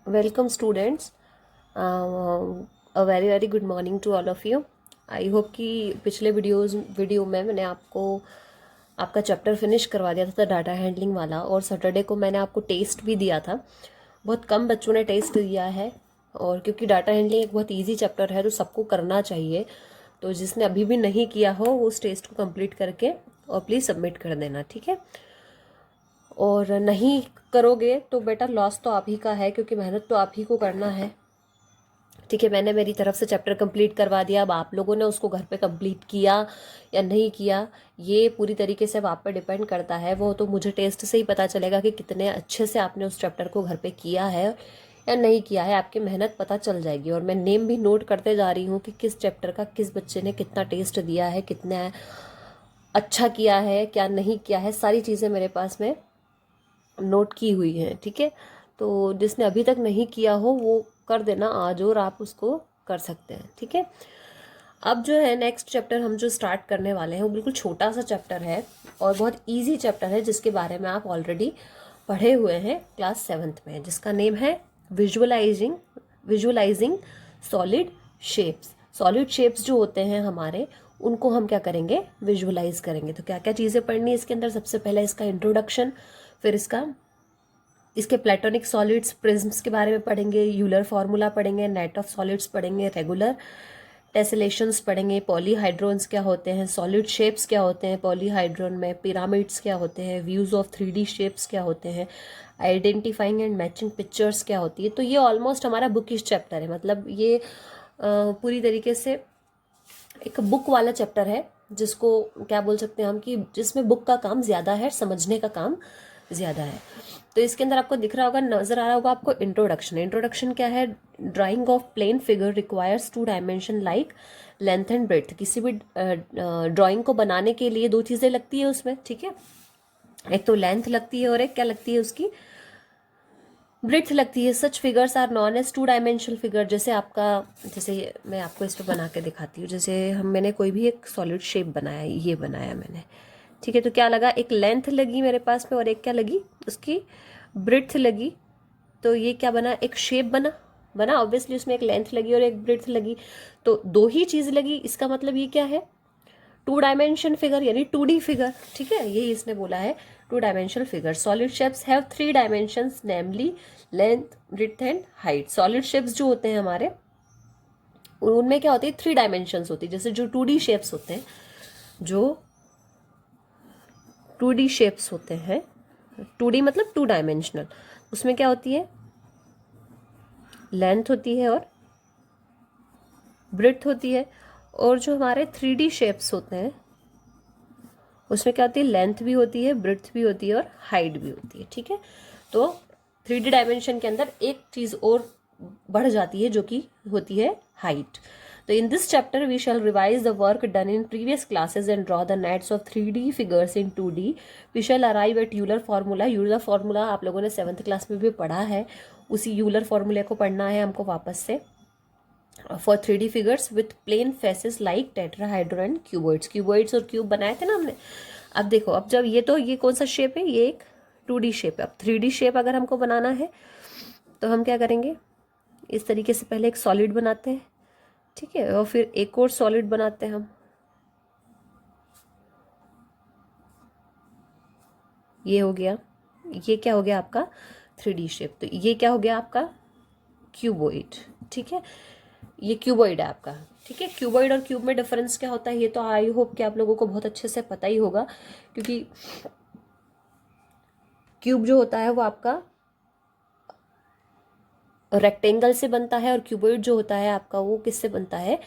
Welcome students. A very very good morning to all of you. I hope कि पिछले video में मैंने आपको आपका चैप्टर फिनिश करवा दिया था डाटा हैंडलिंग वाला, और सैटरडे को मैंने आपको टेस्ट भी दिया था। बहुत कम बच्चों ने टेस्ट दिया है, और क्योंकि डाटा हैंडलिंग एक बहुत इजी चैप्टर है तो सबको करना चाहिए। तो जिसने अभी भी नहीं किया हो वो उस टेस्ट को कंप्लीट करके और प्लीज़ सबमिट कर देना, ठीक है। और नहीं करोगे तो बेटा लॉस तो आप ही का है, क्योंकि मेहनत तो आप ही को करना है, ठीक है। मैंने मेरी तरफ से चैप्टर कंप्लीट करवा दिया, अब आप लोगों ने उसको घर पे कंप्लीट किया या नहीं किया ये पूरी तरीके से अब आप पे डिपेंड करता है। वो तो मुझे टेस्ट से ही पता चलेगा कि कितने अच्छे से आपने उस चैप्टर को घर पे किया है या नहीं किया है, आपकी मेहनत पता चल जाएगी। और मैं नेम भी नोट करते जा रही हूँ कि किस चैप्टर का किस बच्चे ने कितना टेस्ट दिया है, कितना अच्छा किया है, क्या नहीं किया है, सारी चीज़ें मेरे पास में नोट की हुई है, ठीक है। तो जिसने अभी तक नहीं किया हो वो कर देना आज, और आप उसको कर सकते हैं, ठीक है। अब जो है नेक्स्ट चैप्टर हम जो स्टार्ट करने वाले हैं वो बिल्कुल छोटा सा चैप्टर है और बहुत इजी चैप्टर है, जिसके बारे में आप ऑलरेडी पढ़े हुए हैं क्लास 7th में, जिसका नेम है visualising solid shapes. Solid shapes जो होते हैं हमारे, उनको हम क्या करेंगे, विजुअलाइज करेंगे। तो क्या क्या चीज़ें पढ़नी है इसके अंदर, सबसे पहले इसका इंट्रोडक्शन, फिर इसके प्लेटोनिक सॉलिड्स प्रिज्म्स के बारे में पढ़ेंगे, यूलर फार्मूला पढ़ेंगे, नेट ऑफ सॉलिड्स पढ़ेंगे, रेगुलर टेसेलेशंस पढ़ेंगे, पॉलीहाइड्रोन्स क्या होते हैं, सॉलिड शेप्स क्या होते हैं पॉलीहाइड्रोन में, पिरामिड्स क्या होते हैं, व्यूज ऑफ 3D शेप्स क्या होते हैं, आइडेंटिफाइंग एंड मैचिंग पिक्चर्स क्या होती है। तो ये ऑलमोस्ट हमारा बुकिश चैप्टर है, मतलब ये पूरी तरीके से एक बुक वाला चैप्टर है, जिसको क्या बोल सकते हैं हम कि जिसमें बुक का काम ज़्यादा है, समझने का काम ज़्यादा है। तो इसके अंदर आपको दिख रहा होगा, नजर आ रहा होगा आपको, इंट्रोडक्शन क्या है, drawing of plane figure requires 2 dimension like length and breadth. किसी भी ड्राइंग को बनाने के लिए 2 चीज़ें लगती है उसमें, ठीक है। एक तो लेंथ लगती है और एक क्या लगती है उसकी, ब्रेड्थ लगती है। Such figures are known as 2 dimensional figure. जैसे मैं आपको इस पर बना के दिखाती हूँ, जैसे मैंने कोई भी एक सॉलिड शेप बनाया, ये बनाया मैंने, ठीक है। तो क्या लगा, एक लेंथ लगी मेरे पास में और एक क्या लगी, उसकी ब्रेड्थ लगी। तो ये क्या बना, एक शेप बना बना ऑब्वियसली उसमें एक लेंथ लगी और एक ब्रेड्थ लगी, तो 2 ही चीज़ लगी। इसका मतलब ये क्या है, 2 डायमेंशन फिगर यानी 2D फिगर, ठीक है। यही इसने बोला है 2 dimensional figure. Solid shapes have 3 dimensions namely length, breadth and height. Solid shapes जो होते हैं हमारे, उनमें क्या होती है, 3 डायमेंशंस होती है। जैसे जो 2D शेप्स होते हैं, जो 2D शेप्स होते हैं, 2D मतलब 2 डायमेंशनल, उसमें क्या होती है, लेंथ होती है और ब्रेड्थ होती है। और जो हमारे 3D शेप्स होते हैं उसमें क्या होती है, लेंथ भी होती है, ब्रेड्थ भी होती है और हाइट भी होती है, ठीक है। तो 3D डायमेंशन के अंदर एक चीज़ और बढ़ जाती है, जो कि होती है हाइट। तो in this chapter we shall revise the work done in previous classes and draw the nets of 3D figures in 2D। We shall arrive at Euler formula. Euler formula आप लोगों ने 7th क्लास में भी पढ़ा है, उसी Euler फार्मूले को पढ़ना है हमको वापस से। For 3D figures with plane faces like tetrahedron and cuboids और क्यूब बनाए थे ना हमने। अब देखो, अब जब ये कौन सा शेप है, ये एक 2D शेप है। अब 3D शेप अगर हमको बनाना है तो हम क्या करेंगे, इस तरीके से पहले एक सॉलिड बनाते हैं, ठीक है, और फिर एक और सॉलिड बनाते हैं हम। ये हो गया, ये क्या हो गया आपका 3D शेप। तो ये क्या हो गया आपका क्यूबॉइड, ठीक है। ये क्यूबॉइड है आपका, ठीक है। क्यूबॉइड और क्यूब में डिफरेंस क्या होता है ये तो आई होप कि आप लोगों को बहुत अच्छे से पता ही होगा, क्योंकि क्यूब जो होता है वो आपका रेक्टेंगल से बनता है, और क्यूबॉइड जो होता है आपका वो किससे बनता है,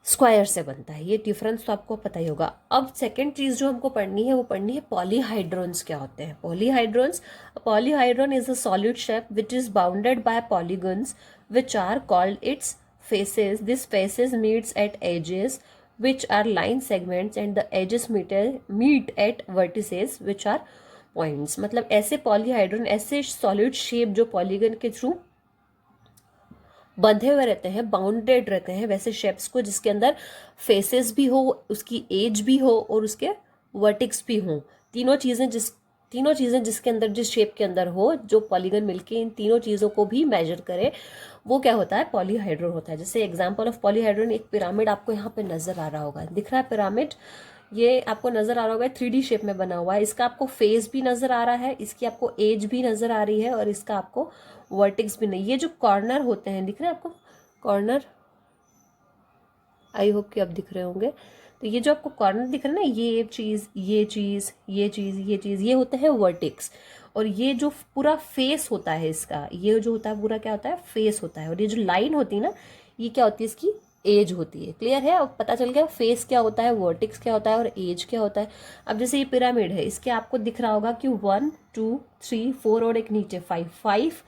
स्क्वायर से बनता है। ये डिफरेंस तो आपको पता ही होगा। अब सेकंड चीज जो हमको पढ़नी है वो पढ़नी है पॉलीहाइड्रोन्स क्या होते हैं। Polyhedron is a solid shape which is bounded by polygons which are called its faces. This faces meets at edges which are line segments and the edges meet at vertices which are points. मतलब ऐसे पॉलीहाइड्रोन, ऐसे solid shape जो polygon के through बंधे हुए रहते हैं, bounded रहते हैं, वैसे शेप्स को जिसके अंदर फेसेस भी हो, उसकी एज भी हो और उसके वर्टिक्स भी हो, तीनों चीजें जिस तीनों चीज़ें जिसके अंदर, जिस शेप के अंदर हो, जो पॉलीगन मिलके इन तीनों चीज़ों को भी मेजर करे, वो क्या होता है, पॉलीहाइड्रोन होता है। जैसे एग्जांपल ऑफ पॉलीहाइड्रोन, एक पिरामिड आपको यहाँ पे नजर आ रहा होगा, दिख रहा है पिरामिड, ये आपको नजर आ रहा होगा, 3D शेप में बना हुआ है। इसका आपको फेस भी नजर आ रहा है, इसकी आपको एज भी नजर आ रही है, और इसका आपको वर्टेक्स भी नहीं। ये जो कॉर्नर होते हैं, दिख रहे हैं आपको कॉर्नर, आई होप कि अब दिख रहे होंगे। तो ये जो आपको कॉर्नर दिख रहा है ना, ये चीज, ये चीज, ये चीज, ये चीज, ये होते हैं वर्टेक्स। और ये जो पूरा फेस होता है इसका, ये जो होता है पूरा क्या होता है, फेस होता है। और ये जो लाइन होती है ना, ये क्या होती है, इसकी एज होती है। क्लियर है, अब पता चल गया फेस क्या होता है, वर्टेक्स क्या होता है, और एज क्या होता है। अब जैसे ये पिरामिड है, इसके आपको दिख रहा होगा कि 1 2 3 4 और एक नीचे 5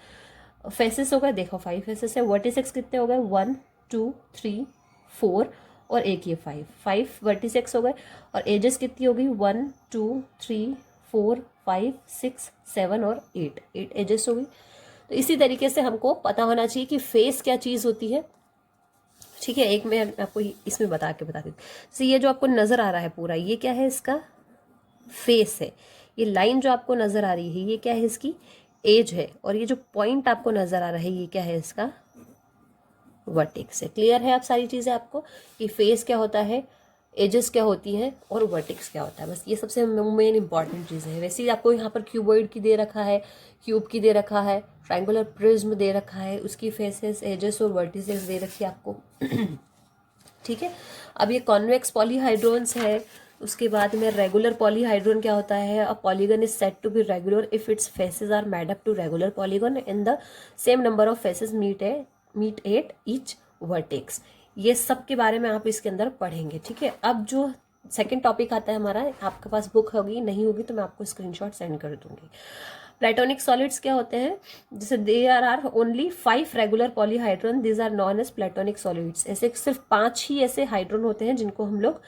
फेसेस हो गए। देखो 5 फेसेस है, वर्टिसेक्स कितने हो गए, 1 2 3 4 और एक ये 5 वर्टिसेक्स हो गए। और एजेस कितनी होगी, 1 2 3 4 5 6 7 और 8 एजेस होगी। तो इसी तरीके से हमको पता होना चाहिए कि फेस क्या चीज़ होती है। ठीक है, एक मैं आपको इसमें बता दी। तो ये जो आपको नज़र आ रहा है पूरा, ये क्या है, इसका फेस है। ये लाइन जो आपको नज़र आ रही है, ये क्या है, इसकी एज है। और ये जो पॉइंट आपको नज़र आ रहा है, ये क्या है, इसका वर्टेक्स है। क्लियर है आप सारी चीज़ें आपको, कि फेस क्या होता है, एजेस क्या होती हैं, और वर्टेक्स क्या होता है। बस ये सबसे मेन इंपॉर्टेंट चीज़ें हैं। वैसे ही आपको यहाँ पर क्यूबॉइड की दे रखा है, क्यूब की दे रखा है, ट्रायंगुलर प्रिज्म दे रखा है, उसकी फेसेस, एजेस और वर्टिसेस दे रखी है आपको। ठीक है, अब ये कॉन्वेक्स पॉलीहाइड्रोन्स है। उसके बाद में रेगुलर पॉलीहाइड्रोन क्या होता है, a polygon is said to be regular if its faces are made up to regular polygon in the same number of faces meet at each vertex. ये सब के बारे में आप इसके अंदर पढ़ेंगे। ठीक है, अब जो सेकंड टॉपिक आता है हमारा, आपके पास बुक होगी, नहीं होगी तो मैं आपको स्क्रीनशॉट सेंड कर दूंगी। प्लेटोनिक सॉलिड्स क्या होते हैं, जैसे there are only 5 regular polyhedron, these are known as Platonic solids. ऐसे सिर्फ 5 ही ऐसे हाइड्रोन होते हैं जिनको हम लोग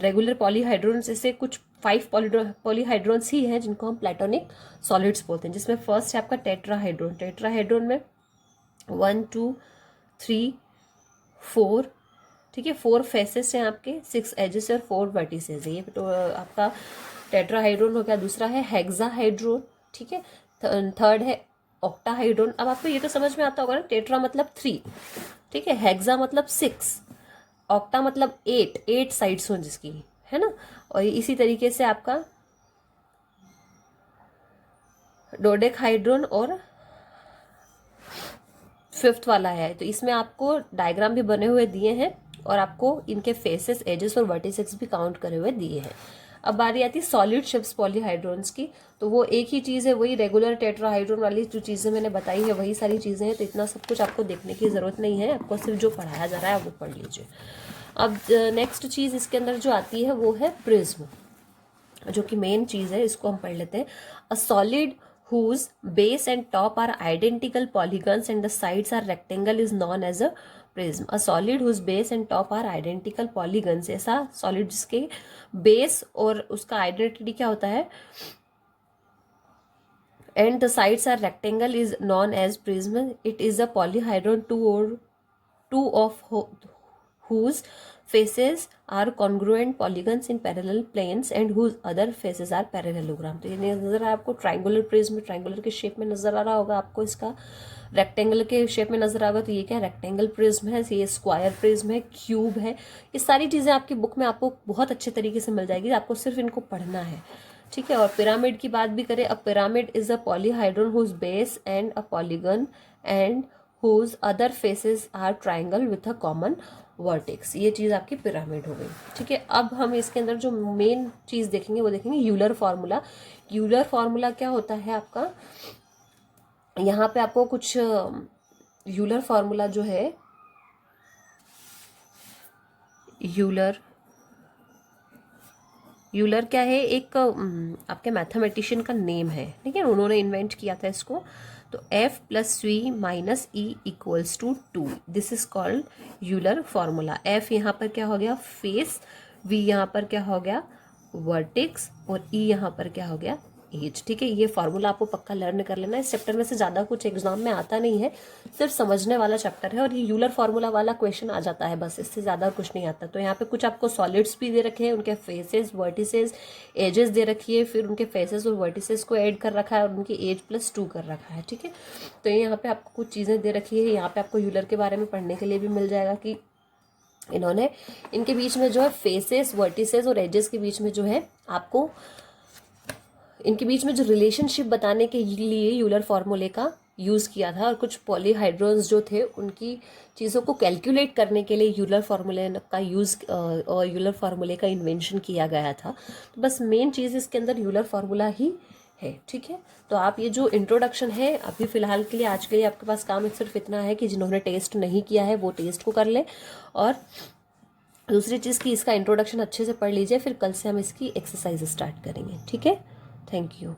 रेगुलर पॉलीहाइड्रोन्स, ऐसे कुछ 5 पॉलीहाइड्रोन्स ही हैं जिनको हम प्लेटोनिक सॉलिड्स बोलते हैं। जिसमें फर्स्ट है आपका टेट्राहाइड्रोन। टेट्राहाइड्रोन में 1 2 3 4, ठीक है, 4 फेसेस हैं आपके, 6 एजेस और 4 वर्टिसेस है। ये तो आपका टेट्राहाइड्रोन हो गया। दूसरा है हेक्साहाइड्रोन, ठीक है। थर्ड है ऑक्टाहाइड्रोन। अब आपको ये तो समझ में आता होगा ना, टेट्रा मतलब 3, ठीक है, हेक्सा मतलब 6, ऑक्टा मतलब 8 साइड्स हो जिसकी, है ना। और इसी तरीके से आपका डोडेकाहाइड्रोन और 5th वाला है। तो इसमें आपको डायग्राम भी बने हुए दिए हैं, और आपको इनके फेसेस, एजेस और वर्टिसेस भी काउंट करे हुए दिए हैं। अब बारी आती है सॉलिड शिप्स पॉलीहाइड्रोन्स की। तो वो एक ही चीज़ है, वही रेगुलर टेट्राहाइड्रोन वाली जो चीज़ें मैंने बताई है, वही सारी चीज़ें हैं। तो इतना सब कुछ आपको देखने की ज़रूरत नहीं है, आपको सिर्फ जो पढ़ाया जा रहा है वो पढ़ लीजिए। अब नेक्स्ट चीज़ इसके अंदर जो आती है वो है प्रिज्म, जो कि मेन चीज़ है, इसको हम पढ़ लेते हैं। A solid whose base and top are identical polygons and the sides are rectangle is known as a prism. A solid whose base and top are identical polygons, ऐसा solid जिसके base और उसका identity क्या होता है, and the sides are rectangle is known as prism. It is a polyhedron two of whose faces are congruent polygons in parallel planes and whose other faces are parallelogram. तो ये नजर आ आपको triangular prism, triangular के shape में नजर आ रहा होगा आपको, इसका रेक्टेंगल के शेप में नजर आ होगा। तो ये क्या रेक्टेंगल प्रिज्म है, ये स्क्वायर प्रिज्म है, क्यूब है। ये सारी चीजें आपकी बुक में आपको बहुत अच्छे तरीके से मिल जाएगी, आपको सिर्फ इनको पढ़ना है। ठीक है, और पिरामिड की बात भी करें, a pyramid is a polyhedron whose base and a polygon and whose other faces are triangle with a common vertex. ये चीज़ आपकी पिरामिड हो गई। ठीक है, अब हम इसके अंदर जो मेन चीज़ देखेंगे वो देखेंगे यूलर फार्मूला। यूलर फार्मूला क्या होता है आपका, यहाँ पे आपको कुछ यूलर फार्मूला जो है, यूलर क्या है, एक आपके मैथमेटिशियन का नेम है, ठीक है, उन्होंने इन्वेंट किया था इसको। तो F + V - E = 2, this is called Euler formula. F यहाँ पर क्या हो गया, फेस, V यहाँ पर क्या हो गया, वर्टेक्स, और E यहाँ पर क्या हो गया, एज। ठीक है, ये फार्मूला आपको पक्का लर्न कर लेना है। इस चैप्टर में से ज़्यादा कुछ एग्जाम में आता नहीं है, सिर्फ समझने वाला चैप्टर है, और ये यूलर फार्मूला वाला क्वेश्चन आ जाता है बस, इससे ज़्यादा कुछ नहीं आता। तो यहाँ पे कुछ आपको सॉलिड्स भी दे रखे हैं, उनके फेसेस, वर्टिसेस, एजेस दे रखी है, फिर उनके फेसेस और वर्टिसेस को ऐड कर रखा है और उनकी एज +2 कर रखा है। ठीक है, तो यहाँ पे आपको कुछ चीज़ें दे रखी है। यहाँ पे आपको यूलर के बारे में पढ़ने के लिए भी मिल जाएगा कि इन्होंने इनके बीच में जो है फेसेस, वर्टिसेस और एजेस के बीच में जो है आपको इनके बीच में जो रिलेशनशिप बताने के लिए यूलर फार्मूले का यूज़ किया था, और कुछ पॉलीहाइड्रोन्स जो थे उनकी चीज़ों को कैलकुलेट करने के लिए यूलर फार्मूले का यूज़ और यूलर फार्मूले का इन्वेंशन किया गया था। तो बस मेन चीज़ इसके अंदर यूलर फार्मूला ही है। ठीक है, तो आप ये जो इंट्रोडक्शन है अभी फ़िलहाल के लिए, आज के लिए आपके पास काम सिर्फ इतना है कि जिन्होंने टेस्ट नहीं किया है वो टेस्ट को कर ले, और दूसरी चीज़ कि इसका इंट्रोडक्शन अच्छे से पढ़ लीजिए, फिर कल से हम इसकी एक्सरसाइज स्टार्ट करेंगे। ठीक है, थैंक यू।